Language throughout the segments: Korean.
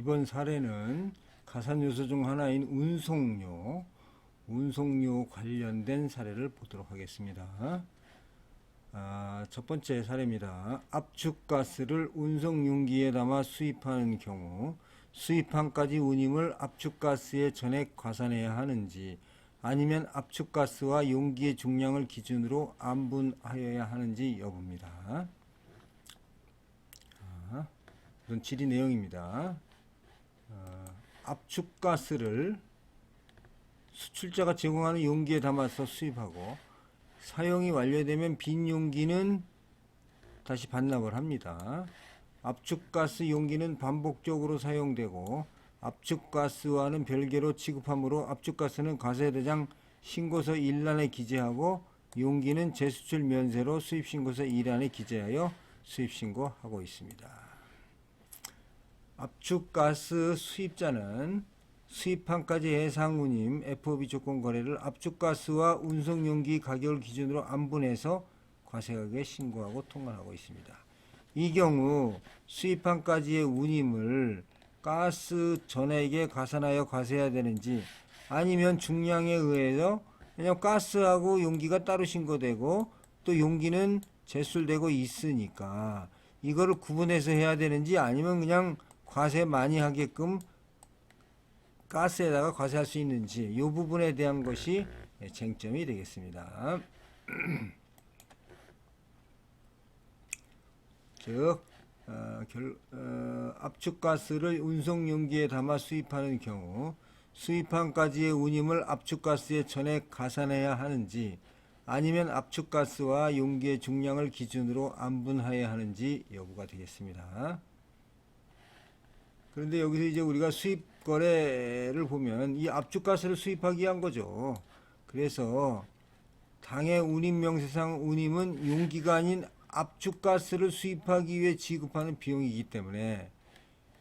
이번 사례는 가산 요소 중 하나인 운송료 관련된 사례를 보도록 하겠습니다. 첫 번째 사례입니다. 압축가스를 운송용기에 담아 수입하는 경우 수입항까지 운임을 압축가스에 전액 과산해야 하는지, 아니면 압축가스와 용기의 중량을 기준으로 안분하여야 하는지 여부입니다. 이건 질의 내용입니다. 압축가스를 수출자가 제공하는 용기에 담아서 수입하고 사용이 완료되면 빈 용기는 다시 반납을 합니다. 압축가스 용기는 반복적으로 사용되고 압축가스와는 별개로 취급하므로 압축가스는 과세대장 신고서 1란에 기재하고 용기는 재수출 면세로 수입신고서 2란에 기재하여 수입신고하고 있습니다. 압축가스 수입자는 수입항까지 해상운임 FOB 조건 거래를 압축가스와 운송용기 가격을 기준으로 안분해서 과세가격에 신고하고 통관하고 있습니다. 이 경우 수입항까지의 운임을 가스 전액에 가산하여 과세해야 되는지, 아니면 중량에 의해서 그냥 가스하고 용기가 따로 신고되고 또 용기는 제출되고 있으니까 이거를 구분해서 해야 되는지, 아니면 그냥 과세 많이 하게끔 가스에다가 과세할 수 있는지, 이 부분에 대한 것이 쟁점이 되겠습니다. 즉 압축가스를 운송용기에 담아 수입하는 경우 수입항까지의 운임을 압축가스에 전액 가산해야 하는지, 아니면 압축가스와 용기의 중량을 기준으로 안분하여야 하는지 여부가 되겠습니다. 그런데 여기서 이제 우리가 수입 거래를 보면 이 압축가스를 수입하기 위한 거죠. 그래서 당해 운임 명세상 운임은 용기가 아닌 압축가스를 수입하기 위해 지급하는 비용이기 때문에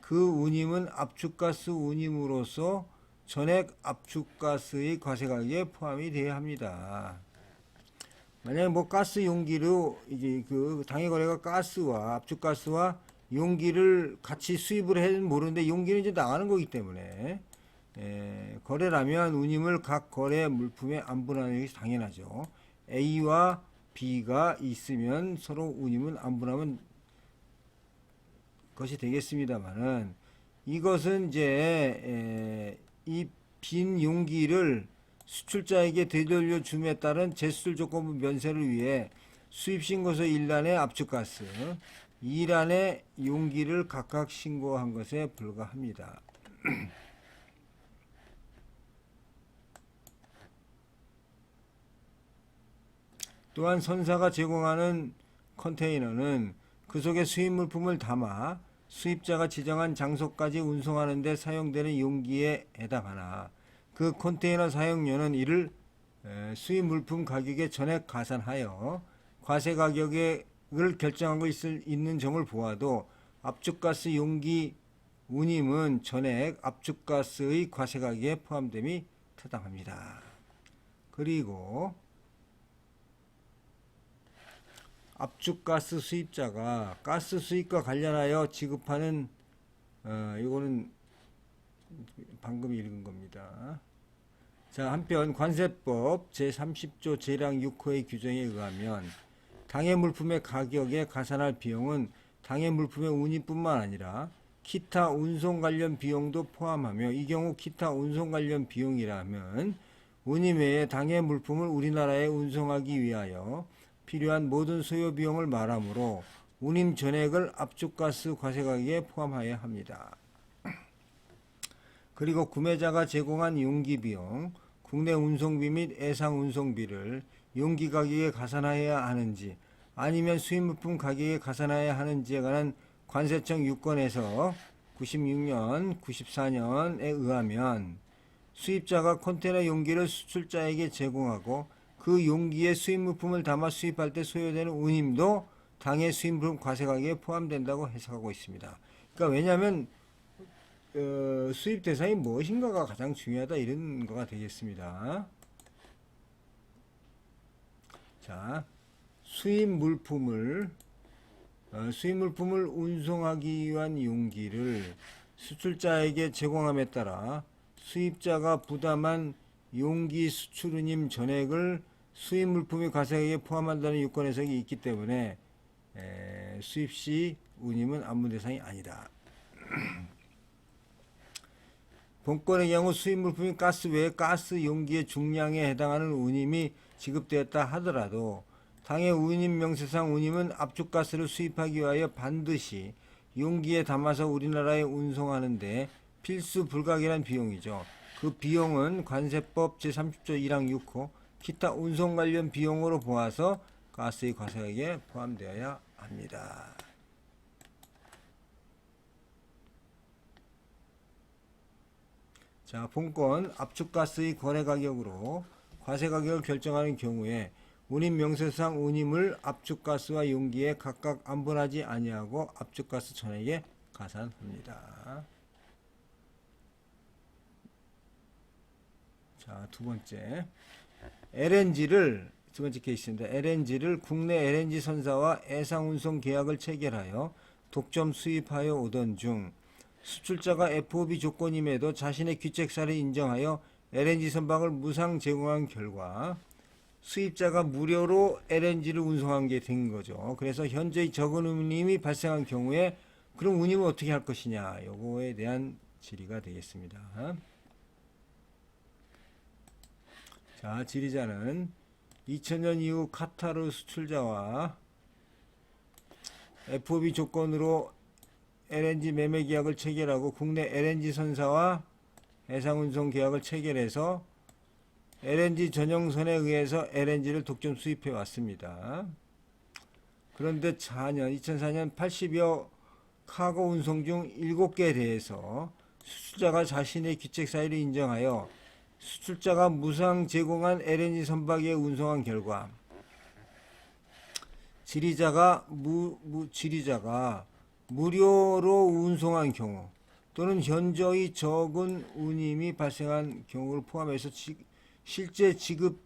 그 운임은 압축가스 운임으로서 전액 압축가스의 과세가격에 포함이 되어야 합니다. 만약에 뭐 가스 용기로 이제 그 당해 거래가 가스와 압축가스와 용기를 같이 수입을 해는 모르는데 용기는 이제 나가는 거기 때문에 거래라면 운임을 각 거래 물품에 안분하는 것이 당연하죠. A와 B가 있으면 서로 운임은 안분하면 것이 되겠습니다만은, 이것은 이제 이 빈 용기를 수출자에게 되돌려 줌에 따른 재수출 조건부 면세를 위해 수입신고서 1란에 압축가스, 2란에 용기를 각각 신고한 것에 불과합니다. 또한 선사가 제공하는 컨테이너는 그 속에 수입 물품을 담아 수입자가 지정한 장소까지 운송하는 데 사용되는 용기에 해당하나 그 컨테이너 사용료는 이를 수입 물품 가격에 전액 가산하여 과세 가격을 결정하고 있는 점을 보아도 압축가스 용기 운임은 전액 압축가스의 과세 가격에 포함됨이 타당합니다. 그리고 압축가스 수입자가 가스 수입과 관련하여 지급하는 이거는 방금 읽은 겁니다. 자, 한편 관세법 제30조 제량 6호의 규정에 의하면 당해 물품의 가격에 가산할 비용은 당해 물품의 운임뿐만 아니라 기타 운송 관련 비용도 포함하며, 이 경우 기타 운송 관련 비용이라면 운임 외에 당해 물품을 우리나라에 운송하기 위하여 필요한 모든 소요 비용을 말하므로 운임 전액을 압축가스 과세가격에 포함하여야 합니다. 그리고 구매자가 제공한 용기 비용, 국내 운송비 및 해상 운송비를 용기 가격에 가산하여야 하는지, 아니면 수입물품 가격에 가산하여야 하는지에 관한 관세청 유권에서 96년, 94년에 의하면 수입자가 컨테이너 용기를 수출자에게 제공하고 그 용기에 수입물품을 담아 수입할 때 소요되는 운임도 당해 수입물품 과세가격에 포함된다고 해석하고 있습니다. 그러니까 왜냐하면 수입 대상이 무엇인가가 가장 중요하다, 이런 거가 되겠습니다. 자, 수입물품을 운송하기 위한 용기를 수출자에게 제공함에 따라 수입자가 부담한 용기 수출 운임 전액을 수입 물품의 과세액에 포함한다는 유권 해석이 있기 때문에 수입 시 운임은 안분 대상이 아니다. 본건의 경우 수입 물품이 가스 외에 가스 용기의 중량에 해당하는 운임이 지급되었다 하더라도 당해 운임 명세상 운임은 압축가스를 수입하기 위하여 반드시 용기에 담아서 우리나라에 운송하는데 필수 불가결한 비용이죠. 그 비용은 관세법 제30조 1항 6호 기타 운송 관련 비용으로 보아서 가스의 과세액에 포함되어야 합니다. 자, 본건 압축가스의 거래 가격으로 과세 가격을 결정하는 경우에 운임 명세상 운임을 압축가스와 용기에 각각 안분하지 아니하고 압축가스 전액에 가산합니다. 자, 두 번째 LNG를 두 번째 케이스입니다. LNG를 국내 LNG 선사와 해상 운송 계약을 체결하여 독점 수입하여 오던 중 수출자가 FOB 조건임에도 자신의 귀책사를 인정하여 LNG 선박을 무상 제공한 결과 수입자가 무료로 LNG를 운송한 게 된 거죠. 그래서 현저히 적은 운임이 발생한 경우에 그럼 운임을 어떻게 할 것이냐, 요거에 대한 질의가 되겠습니다. 자, 질의자는 2000년 이후 카타르 수출자와 FOB 조건으로 LNG 매매 계약을 체결하고 국내 LNG 선사와 해상운송 계약을 체결해서 LNG 전용선에 의해서 LNG를 독점 수입해 왔습니다. 그런데 2004년 80여 카고 운송 중 7개에 대해서 수출자가 자신의 귀책 사유를 인정하여 수출자가 무상 제공한 LNG 선박에 운송한 결과 지리자가 무료로 운송한 경우 또는 현저히 적은 운임이 발생한 경우를 포함해서 실제 지급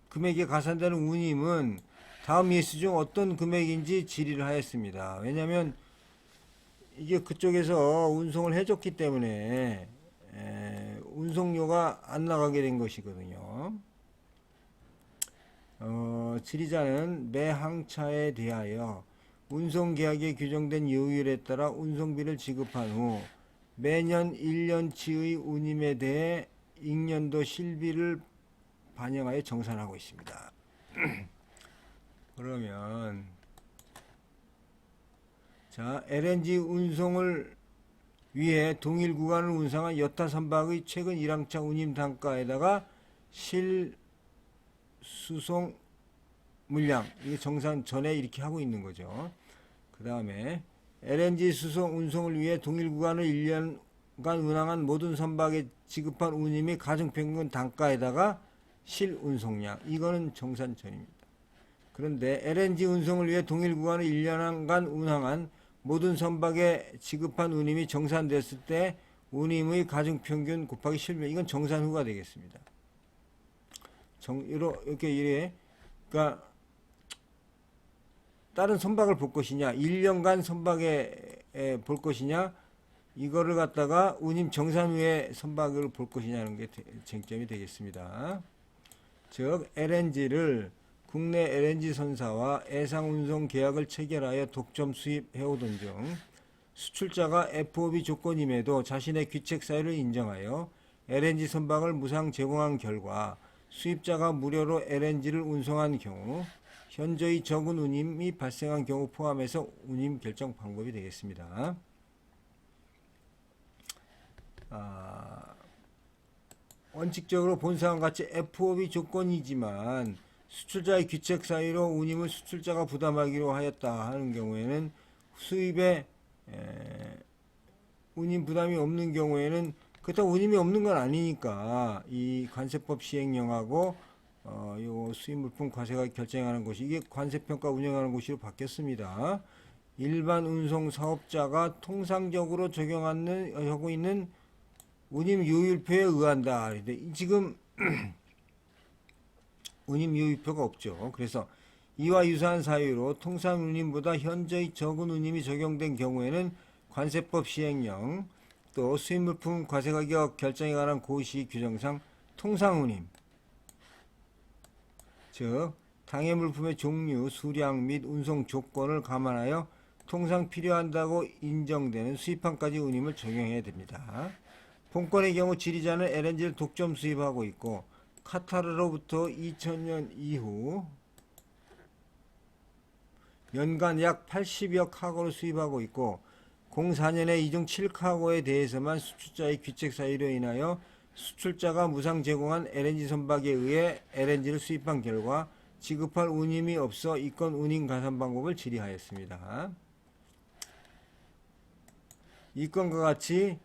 금액에 가산되는 운임은 다음 예수 중 어떤 금액인지 질의를 하였습니다. 왜냐하면 이게 그쪽에서 운송을 해줬기 때문에 운송료가 안 나가게 된 것이거든요. 질의자는 매 항차에 대하여 운송계약에 규정된 요율에 따라 운송비를 지급한 후 매년 1년치의 운임에 대해 익년도 실비를 반영하여 정산하고 있습니다. 그러면 자, LNG 운송을 위해 동일 구간을 운송한 여타 선박의 최근 1항차 운임 단가에다가 실수송 물량, 이게 정산 전에 이렇게 하고 있는 거죠. 그 다음에 LNG 수송 운송을 위해 동일 구간을 1년간 운항한 모든 선박에 지급한 운임이 가중평균 단가에다가 실운송량, 이거는 정산 전입니다. 그런데 LNG 운송을 위해 동일 구간을 1년간 운항한 모든 선박에 지급한 운임이 정산됐을 때 운임의 가중평균 곱하기 실비, 이건 정산 후가 되겠습니다. 이렇게 그러니까 다른 선박을 볼 것이냐, 1년간 선박에 볼 것이냐, 이거를 갖다가 운임 정산 후에 선박을 볼 것이냐는 게 쟁점이 되겠습니다. 즉 LNG를 국내 LNG 선사와 해상 운송 계약을 체결하여 독점 수입해오던 중 수출자가 FOB 조건임에도 자신의 귀책 사유를 인정하여 LNG 선박을 무상 제공한 결과 수입자가 무료로 LNG를 운송한 경우 현저히 적은 운임이 발생한 경우 포함해서 운임 결정 방법이 되겠습니다. 원칙적으로 본사항 같이 FOB 조건이지만 수출자의 귀책 사유로 운임을 수출자가 부담하기로 하였다 하는 경우에는 수입에 운임 부담이 없는 경우에는 그렇다고 운임이 없는 건 아니니까 이 관세법 시행령하고 요 수입물품 과세가 결정하는 곳이 이게 관세평가 운영하는 곳으로 바뀌었습니다. 일반 운송 사업자가 통상적으로 적용하고 있는 운임 요율표에 의한다. 지금 운임 요율표가 없죠. 그래서 이와 유사한 사유로 통상 운임보다 현저히 적은 운임이 적용된 경우에는 관세법 시행령 또 수입물품 과세가격 결정에 관한 고시 규정상 통상운임, 즉 당해 물품의 종류, 수량 및 운송 조건을 감안하여 통상 필요한다고 인정되는 수입판까지 운임을 적용해야 됩니다. 본건의 경우 지리자는 LNG를 독점 수입하고 있고 카타르로부터 2000년 이후 연간 약 80여 카고를 수입하고 있고 04년에 이중 7카고에 대해서만 수출자의 귀책 사유로 인하여 수출자가 무상 제공한 LNG 선박에 의해 LNG를 수입한 결과 지급할 운임이 없어 이건 운임 가산 방법을 질의하였습니다. 이 건과 같이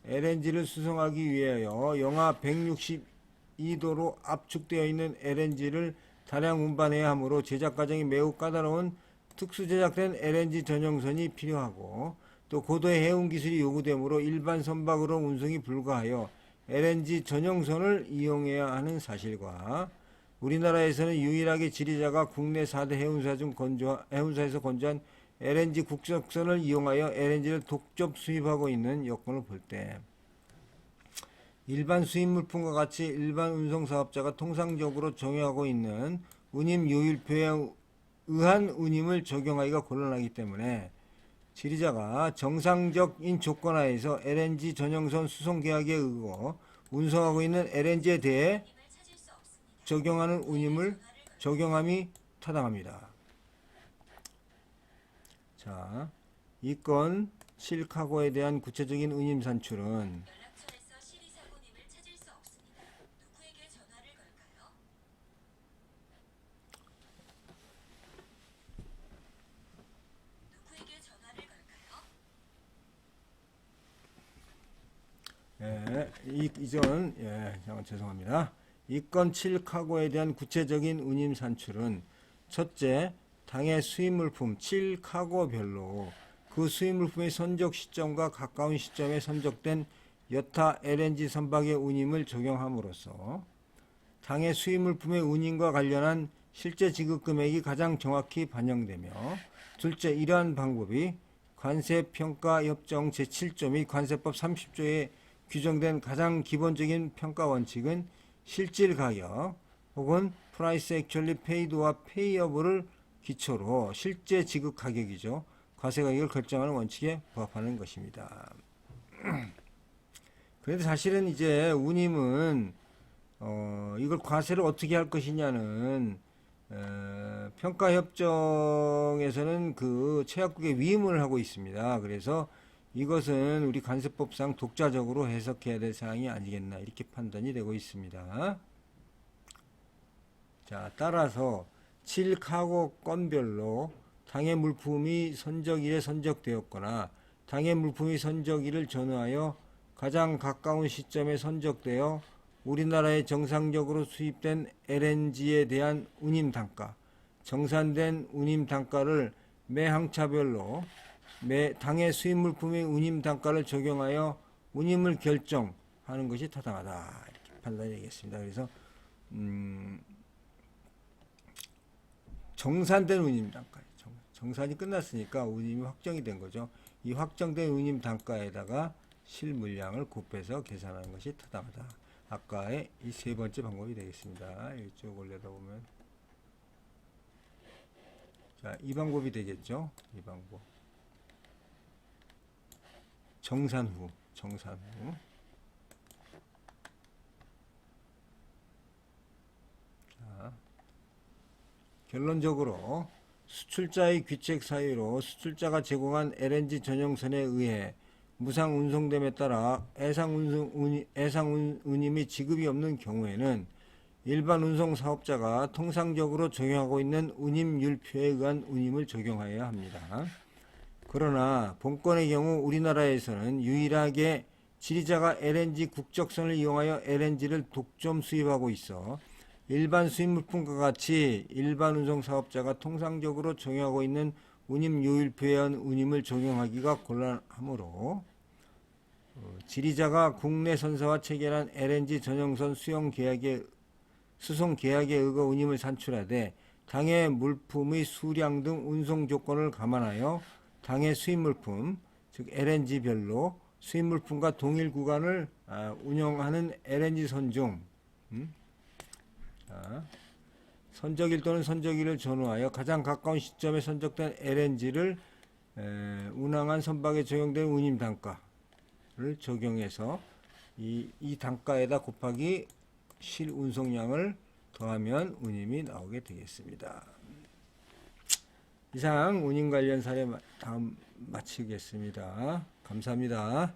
LNG를 수송하기 위하여 영하 162도로 압축되어 있는 LNG를 다량 운반해야 하므로 제작 과정이 매우 까다로운 특수 제작된 LNG 전용선이 필요하고 또 고도의 해운 기술이 요구되므로 일반 선박으로 운송이 불가하여 LNG 전용선을 이용해야 하는 사실과 우리나라에서는 유일하게 지리자가 국내 4대 해운사 중 해운사에서 건조한 LNG 국적선을 이용하여 LNG를 독점 수입하고 있는 여건을 볼 때 일반 수입 물품과 같이 일반 운송 사업자가 통상적으로 적용하고 있는 운임 요율표에 의한 운임을 적용하기가 곤란하기 때문에 지리자가 정상적인 조건 하에서 LNG 전용선 수송 계약에 의거 운송하고 있는 LNG에 대해 적용하는 운임을 적용함이 타당합니다. 자, 이 건 실카고에 대한 구체적인 운임 산출은 연락처에서 시리사고님을 찾을 수 없습니다. 누구에게 전화를 걸까요? 누구에게 전화를 걸까요? 죄송합니다. 이 건 7카고에 대한 구체적인 운임 산출은 첫째, 당해 수입물품 7카고별로 그 수입물품의 선적 시점과 가까운 시점에 선적된 여타 LNG 선박의 운임을 적용함으로써 당해 수입물품의 운임과 관련한 실제 지급 금액이 가장 정확히 반영되며 둘째, 이러한 방법이 관세평가협정 제7조 및 관세법 30조에 규정된 가장 기본적인 평가 원칙은 실질가격 혹은 Price Actually Paid와 Payable을 기초로 실제 지급 가격이죠. 과세가격을 결정하는 원칙에 부합하는 것입니다. 그런데 사실은 이제 운임은 이걸 과세를 어떻게 할 것이냐는 평가협정에서는 그 최약국의 위임을 하고 있습니다. 그래서 이것은 우리 관세법상 독자적으로 해석해야 될 사항이 아니겠나 이렇게 판단이 되고 있습니다. 자, 따라서 7카고 건별로 당해 물품이 선적일에 선적되었거나 당해 물품이 선적일을 전후하여 가장 가까운 시점에 선적되어 우리나라에 정상적으로 수입된 LNG에 대한 운임 단가, 정산된 운임 단가를 매 항차별로 매 당해 수입 물품의 운임 단가를 적용하여 운임을 결정하는 것이 타당하다 이렇게 판단이 되겠습니다. 그래서 정산된 운임 단가, 정산이 끝났으니까 운임이 확정이 된 거죠. 이 확정된 운임 단가에다가 실물량을 곱해서 계산하는 것이 타당하다. 아까의 이 세 번째 방법이 되겠습니다. 이쪽 올려다 보면 자, 이 방법이 되겠죠. 이 방법. 정산 후. 자, 결론적으로 수출자의 귀책 사유로 수출자가 제공한 LNG 전용선에 의해 무상 운송됨에 따라 애상 운임이 지급이 없는 경우에는 일반 운송 사업자가 통상적으로 적용하고 있는 운임율표에 의한 운임을 적용하여야 합니다. 그러나 본건의 경우 우리나라에서는 유일하게 지리자가 LNG 국적선을 이용하여 LNG를 독점 수입하고 있어 일반 수입물품과 같이 일반 운송 사업자가 통상적으로 적용하고 있는 운임 요율표에 의한 운임을 적용하기가 곤란하므로 지리자가 국내 선사와 체결한 LNG 전용선 수송 계약에 의거 운임을 산출하되 당해 물품의 수량 등 운송 조건을 감안하여 당해 수입물품 즉 LNG별로 수입 물품과 동일 구간을 운영하는 LNG 선종, 자, 선적일 또는 선적일을 전후하여 가장 가까운 시점에 선적된 LNG를 운항한 선박에 적용된 운임 단가를 적용해서 이 단가에다 곱하기 실 운송량을 더하면 운임이 나오게 되겠습니다. 이상 운임 관련 사례 다음 마치겠습니다. 감사합니다.